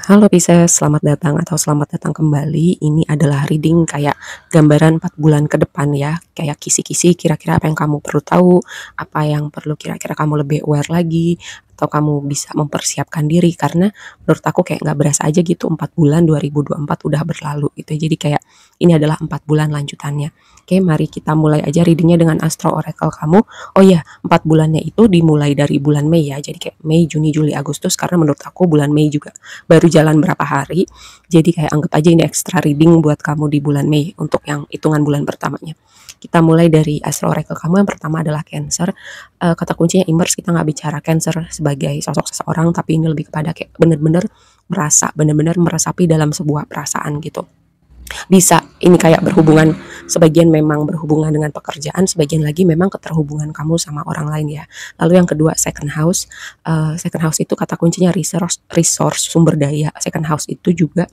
Halo Pisces, selamat datang atau selamat datang kembali. Ini adalah reading kayak gambaran 4 bulan ke depan ya. Kayak kisi-kisi kira-kira apa yang kamu perlu tahu, apa yang perlu kira-kira kamu lebih aware lagi, atau kamu bisa mempersiapkan diri. Karena menurut aku kayak nggak berasa aja gitu 4 bulan 2024 udah berlalu gitu. Jadi kayak ini adalah 4 bulan lanjutannya. Oke, mari kita mulai aja readingnya dengan Astro Oracle kamu. Oh iya, 4 bulannya itu dimulai dari bulan Mei ya. Jadi kayak Mei, Juni, Juli, Agustus. Karena menurut aku bulan Mei juga baru jalan berapa hari, jadi kayak anggap aja ini extra reading buat kamu di bulan Mei untuk yang hitungan bulan pertamanya. Kita mulai dari Astro Oracle kamu. Yang pertama adalah Cancer. Kata kuncinya immerse. Kita nggak bicara Cancer sebagai sosok seseorang, tapi ini lebih kepada kayak bener-bener merasa, bener-bener meresapi dalam sebuah perasaan gitu. Bisa ini kayak berhubungan, sebagian memang berhubungan dengan pekerjaan, sebagian lagi memang keterhubungan kamu sama orang lain ya. Lalu yang kedua second house. Second house itu kata kuncinya resource sumber daya. Second house itu juga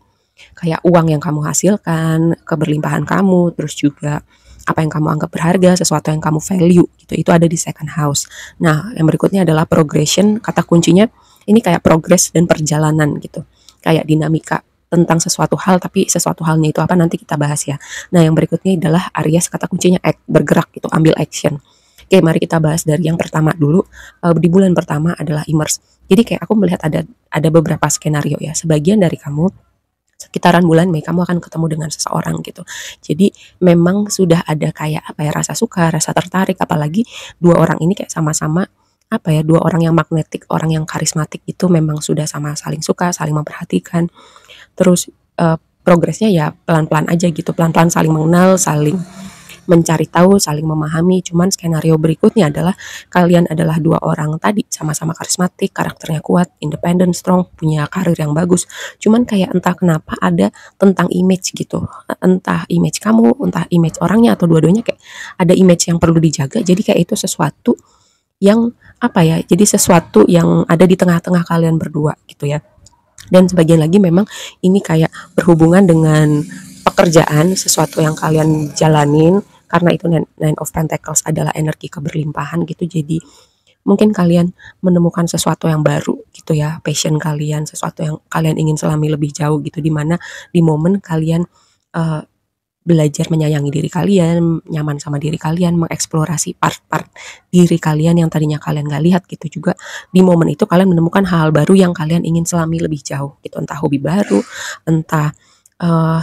kayak uang yang kamu hasilkan, keberlimpahan kamu, terus juga apa yang kamu anggap berharga, sesuatu yang kamu value gitu, itu ada di second house. Nah, yang berikutnya adalah progression. Kata kuncinya ini kayak progress dan perjalanan gitu, kayak dinamika tentang sesuatu hal, tapi sesuatu halnya itu apa nanti kita bahas ya. Nah, yang berikutnya adalah Aries. Kata kuncinya act, bergerak gitu, ambil action. Oke, mari kita bahas dari yang pertama dulu. Di bulan pertama adalah immerse. Jadi kayak aku melihat ada beberapa skenario ya. Sebagian dari kamu sekitaran bulan Mei kamu akan ketemu dengan seseorang gitu. Jadi memang sudah ada kayak apa ya, rasa suka, rasa tertarik, apalagi dua orang ini kayak sama-sama apa ya, dua orang yang magnetik, orang yang karismatik itu memang sudah sama saling suka, saling memperhatikan. Terus progresnya ya pelan-pelan aja gitu, pelan-pelan saling mengenal, saling mencari tahu, saling memahami. Cuman skenario berikutnya adalah kalian adalah dua orang tadi sama-sama karismatik, karakternya kuat, independen, strong, punya karir yang bagus. Cuman kayak entah kenapa ada tentang image gitu. Entah image kamu, entah image orangnya, atau dua-duanya kayak ada image yang perlu dijaga. Jadi kayak itu sesuatu yang apa ya? Jadi sesuatu yang ada di tengah-tengah kalian berdua gitu ya. Dan sebagian lagi memang ini kayak berhubungan dengan pekerjaan, sesuatu yang kalian jalanin, karena itu Nine of Pentacles adalah energi keberlimpahan gitu. Jadi mungkin kalian menemukan sesuatu yang baru gitu ya, passion kalian, sesuatu yang kalian ingin selami lebih jauh gitu, dimana di momen kalian uh, belajar menyayangi diri kalian, nyaman sama diri kalian, mengeksplorasi part-part diri kalian yang tadinya kalian gak lihat gitu. Juga di momen itu kalian menemukan hal baru yang kalian ingin selami lebih jauh gitu, entah hobi baru, entah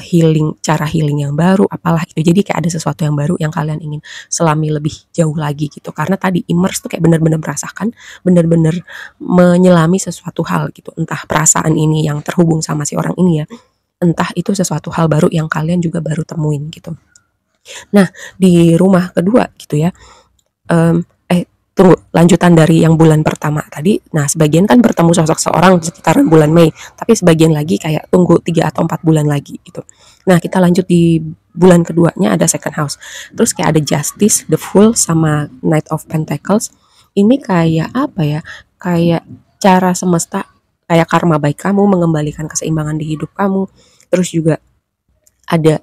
healing, cara healing yang baru, apalah itu. Jadi kayak ada sesuatu yang baru yang kalian ingin selami lebih jauh lagi gitu. Karena tadi immerse tuh kayak benar-benar merasakan, benar-benar menyelami sesuatu hal gitu. Entah perasaan ini yang terhubung sama si orang ini ya, entah itu sesuatu hal baru yang kalian juga baru temuin gitu. Nah, di rumah kedua gitu ya, tunggu, lanjutan dari yang bulan pertama tadi. Nah, sebagian kan bertemu sosok seorang di sekitaran bulan Mei, tapi sebagian lagi kayak tunggu 3 atau 4 bulan lagi gitu. Nah, kita lanjut di bulan keduanya ada second house. Terus kayak ada Justice, The Fool, sama Knight of Pentacles. Ini kayak apa ya? Kayak cara semesta, kayak karma baik kamu mengembalikan keseimbangan di hidup kamu. Terus juga ada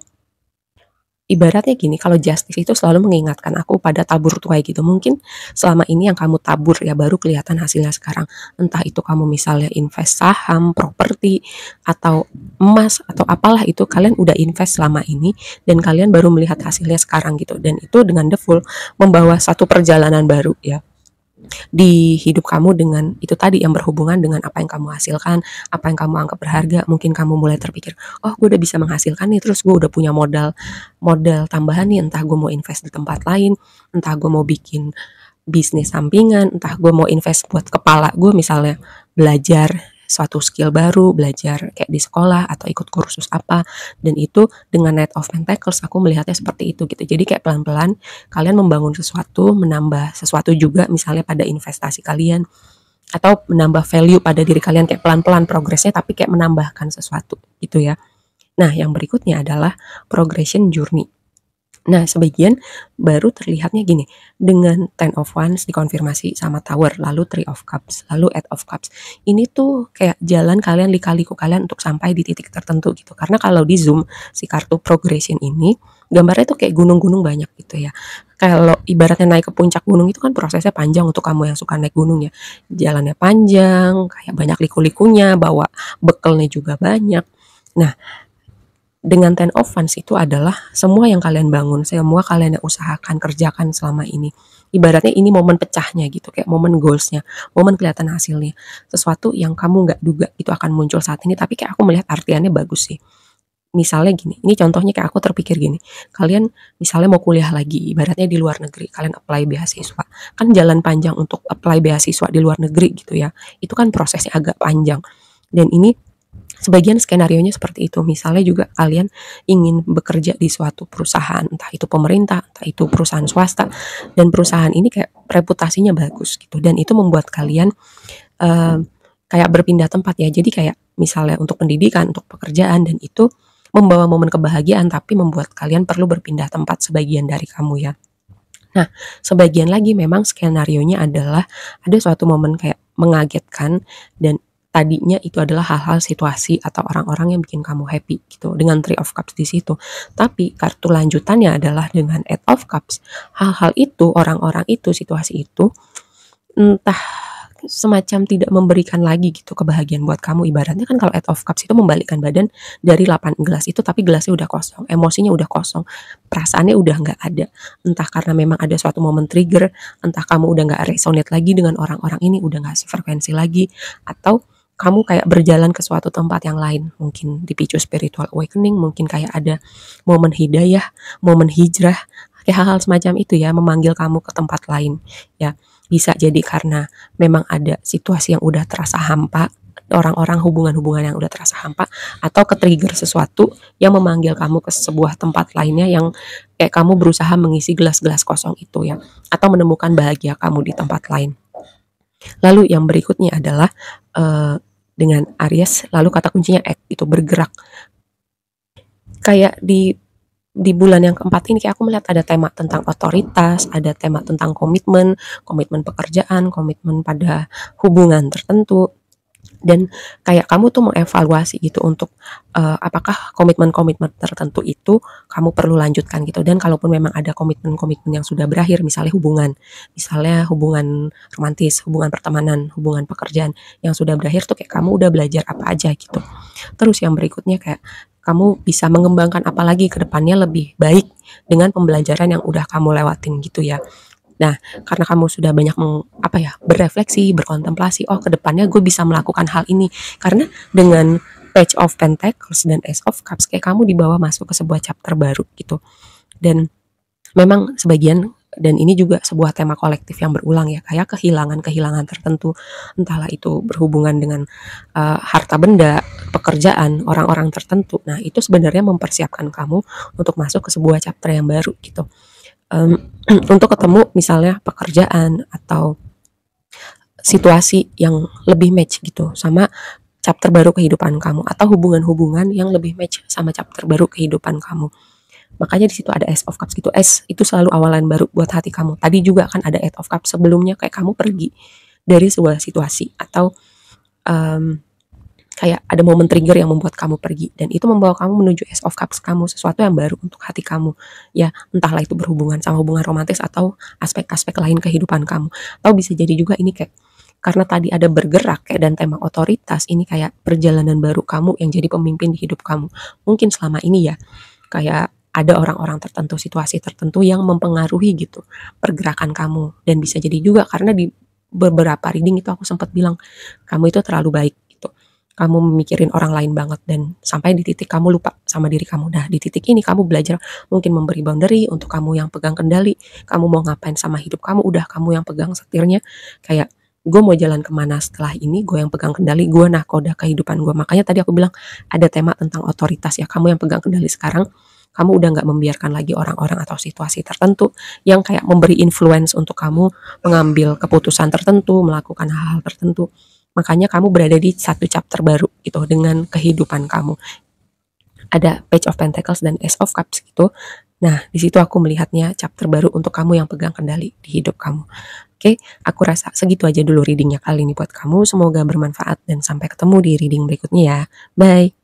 ibaratnya gini, kalau justice itu selalu mengingatkan aku pada tabur tuai gitu. Mungkin selama ini yang kamu tabur ya baru kelihatan hasilnya sekarang. Entah itu kamu misalnya invest saham, properti, atau emas, atau apalah itu, kalian udah invest selama ini dan kalian baru melihat hasilnya sekarang gitu. Dan itu dengan the full membawa satu perjalanan baru ya di hidup kamu, dengan itu tadi yang berhubungan dengan apa yang kamu hasilkan, apa yang kamu anggap berharga. Mungkin kamu mulai terpikir, oh gue udah bisa menghasilkan nih, terus gue udah punya modal tambahan nih, entah gue mau invest di tempat lain, entah gue mau bikin bisnis sampingan, entah gue mau invest buat kepala gue misalnya belajar suatu skill baru, belajar kayak di sekolah atau ikut kursus apa. Dan itu dengan Knight of Pentacles aku melihatnya seperti itu gitu. Jadi kayak pelan-pelan kalian membangun sesuatu, menambah sesuatu juga misalnya pada investasi kalian, atau menambah value pada diri kalian, kayak pelan-pelan progresnya tapi kayak menambahkan sesuatu gitu ya. Nah, yang berikutnya adalah progression journey. Nah, sebagian baru terlihatnya gini, dengan Ten of Wands dikonfirmasi sama Tower, lalu Three of Cups, lalu Eight of Cups. Ini tuh kayak jalan kalian, lika-liku kalian untuk sampai di titik tertentu gitu. Karena kalau di zoom si kartu progression ini, gambarnya tuh kayak gunung-gunung banyak gitu ya. Kalau ibaratnya naik ke puncak gunung itu kan prosesnya panjang untuk kamu yang suka naik gunung ya. Jalannya panjang, kayak banyak liku-likunya, bawa bekalnya juga banyak. Nah, dengan Ten of Wands itu adalah semua yang kalian bangun, semua kalian yang usahakan, kerjakan selama ini. Ibaratnya ini momen pecahnya gitu, kayak momen goalsnya, momen kelihatan hasilnya. Sesuatu yang kamu nggak duga itu akan muncul saat ini, tapi kayak aku melihat artiannya bagus sih. Misalnya gini, ini contohnya kayak aku terpikir gini, kalian misalnya mau kuliah lagi, ibaratnya di luar negeri, kalian apply beasiswa. Kan jalan panjang untuk apply beasiswa di luar negeri gitu ya, itu kan prosesnya agak panjang. Dan ini sebagian skenarionya seperti itu. Misalnya juga kalian ingin bekerja di suatu perusahaan, entah itu pemerintah, entah itu perusahaan swasta, dan perusahaan ini kayak reputasinya bagus gitu, dan itu membuat kalian kayak berpindah tempat ya. Jadi kayak misalnya untuk pendidikan, untuk pekerjaan, dan itu membawa momen kebahagiaan, tapi membuat kalian perlu berpindah tempat sebagian dari kamu ya. Nah, sebagian lagi memang skenarionya adalah ada suatu momen kayak mengagetkan, dan tadinya itu adalah hal-hal situasi atau orang-orang yang bikin kamu happy gitu dengan Three of Cups di situ. Tapi kartu lanjutannya adalah dengan Eight of Cups. Hal-hal itu, orang-orang itu, situasi itu entah semacam tidak memberikan lagi gitu kebahagiaan buat kamu. Ibaratnya kan kalau Eight of Cups itu membalikkan badan dari 8 gelas itu, tapi gelasnya udah kosong, emosinya udah kosong, perasaannya udah nggak ada. Entah karena memang ada suatu momen trigger, entah kamu udah nggak resonate lagi dengan orang-orang ini, udah nggak sefrekuensi lagi, atau kamu kayak berjalan ke suatu tempat yang lain, mungkin dipicu spiritual awakening, mungkin kayak ada momen hidayah, momen hijrah, kayak hal-hal semacam itu ya, memanggil kamu ke tempat lain ya. Bisa jadi karena memang ada situasi yang udah terasa hampa, orang-orang, hubungan-hubungan yang udah terasa hampa, atau ke-trigger sesuatu yang memanggil kamu ke sebuah tempat lainnya yang kayak kamu berusaha mengisi gelas-gelas kosong itu ya, atau menemukan bahagia kamu di tempat lain. Lalu yang berikutnya adalah dengan Aries, lalu kata kuncinya act, itu bergerak. Kayak di bulan yang keempat ini kayak aku melihat ada tema tentang otoritas, ada tema tentang komitmen, komitmen pekerjaan, komitmen pada hubungan tertentu. Dan kayak kamu tuh mengevaluasi gitu untuk apakah komitmen-komitmen tertentu itu kamu perlu lanjutkan gitu. Dan kalaupun memang ada komitmen-komitmen yang sudah berakhir, misalnya hubungan romantis, hubungan pertemanan, hubungan pekerjaan yang sudah berakhir tuh kayak kamu udah belajar apa aja gitu. Terus yang berikutnya kayak kamu bisa mengembangkan apa lagi ke depannya lebih baik dengan pembelajaran yang udah kamu lewatin gitu ya. Nah, karena kamu sudah banyak berefleksi, berkontemplasi, oh ke depannya gue bisa melakukan hal ini. Karena dengan Page of Pentacles dan Ace of Cups, kayak kamu dibawa masuk ke sebuah chapter baru gitu. Dan memang sebagian, dan ini juga sebuah tema kolektif yang berulang ya, kayak kehilangan-kehilangan tertentu, entahlah itu berhubungan dengan harta benda, pekerjaan, orang-orang tertentu. Nah, itu sebenarnya mempersiapkan kamu untuk masuk ke sebuah chapter yang baru gitu. Untuk ketemu misalnya pekerjaan atau situasi yang lebih match gitu sama chapter baru kehidupan kamu, atau hubungan-hubungan yang lebih match sama chapter baru kehidupan kamu. Makanya di situ ada Ace of Cups gitu. Ace itu selalu awalan baru buat hati kamu. Tadi juga kan ada Eight of Cups sebelumnya, kayak kamu pergi dari sebuah situasi atau kayak ada momen trigger yang membuat kamu pergi, dan itu membawa kamu menuju Ace of Cups kamu, sesuatu yang baru untuk hati kamu ya, entahlah itu berhubungan sama hubungan romantis atau aspek-aspek lain kehidupan kamu. Atau bisa jadi juga ini kayak karena tadi ada bergerak kayak dan tema otoritas, ini kayak perjalanan baru kamu yang jadi pemimpin di hidup kamu. Mungkin selama ini ya kayak ada orang-orang tertentu, situasi tertentu yang mempengaruhi gitu pergerakan kamu, dan bisa jadi juga karena di beberapa reading itu aku sempat bilang kamu itu terlalu baik gitu, kamu memikirin orang lain banget, dan sampai di titik kamu lupa sama diri kamu. Nah, di titik ini kamu belajar mungkin memberi boundary untuk kamu yang pegang kendali, kamu mau ngapain sama hidup kamu, udah kamu yang pegang setirnya, kayak gue mau jalan kemana setelah ini, gue yang pegang kendali, gue nahkoda kehidupan gue. Makanya tadi aku bilang ada tema tentang otoritas ya, kamu yang pegang kendali sekarang, kamu udah gak membiarkan lagi orang-orang atau situasi tertentu yang kayak memberi influence untuk kamu mengambil keputusan tertentu, melakukan hal-hal tertentu. Makanya kamu berada di satu chapter baru gitu dengan kehidupan kamu. Ada Page of Pentacles dan Ace of Cups gitu. Nah, di situ aku melihatnya chapter baru untuk kamu yang pegang kendali di hidup kamu. Oke, aku rasa segitu aja dulu readingnya kali ini buat kamu. Semoga bermanfaat dan sampai ketemu di reading berikutnya ya. Bye.